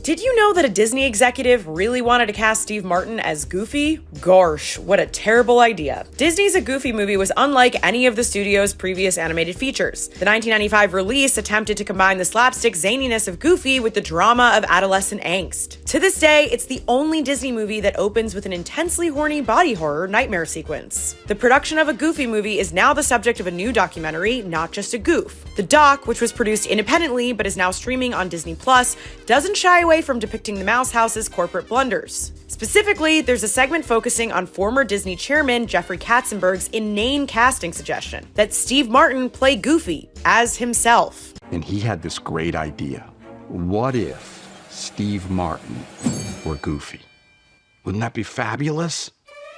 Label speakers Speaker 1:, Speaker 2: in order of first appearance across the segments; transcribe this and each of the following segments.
Speaker 1: Did you know that a Disney executive really wanted to cast Steve Martin as Goofy? Gosh, what a terrible idea. Disney's A Goofy movie was unlike any of the studio's previous animated features. The 1995 release attempted to combine the slapstick zaniness of Goofy with the drama of adolescent angst. To this day, it's the only Disney movie that opens with an intensely horny body horror nightmare sequence. The production of A Goofy movie is now the subject of a new documentary, Not Just a Goof. The doc, which was produced independently but is now streaming on Disney+, doesn't shy away from depicting the Mouse House's corporate blunders. Specifically, there's a segment focusing on former Disney chairman Jeffrey Katzenberg's inane casting suggestion that Steve Martin play Goofy as himself.
Speaker 2: And he had this great idea. What if Steve Martin were Goofy? Wouldn't that be fabulous?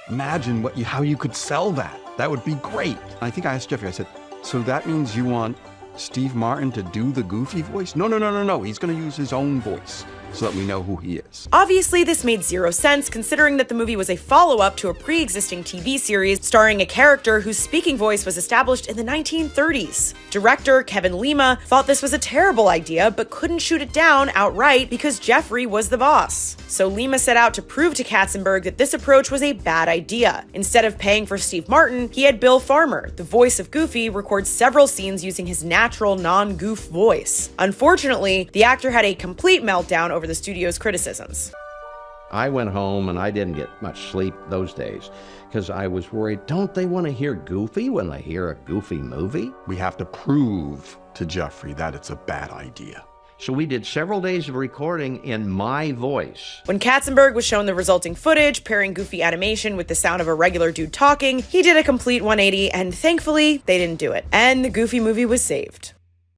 Speaker 2: Imagine how you could sell that. That would be great. I think I asked Jeffrey, I said, so that means you want Steve Martin to do the Goofy voice? No. He's going to use his own voice so that we know who he is.
Speaker 1: Obviously, this made zero sense considering that the movie was a follow-up to a pre-existing TV series starring a character whose speaking voice was established in the 1930s. Director Kevin Lima thought this was a terrible idea but couldn't shoot it down outright because Jeffrey was the boss. So Lima set out to prove to Katzenberg that this approach was a bad idea. Instead of paying for Steve Martin, he had Bill Farmer, the voice of Goofy, record several scenes using his natural non-goof voice. Unfortunately, the actor had a complete meltdown over the studio's criticisms.
Speaker 3: I went home and I didn't get much sleep those days because I was worried, don't they want to hear Goofy when they hear a Goofy movie?
Speaker 2: We have to prove to Jeffrey that it's a bad idea.
Speaker 3: So we did several days of recording in my voice.
Speaker 1: When Katzenberg was shown the resulting footage, pairing Goofy animation with the sound of a regular dude talking, he did a complete 180, and thankfully, they didn't do it. And the Goofy movie was saved.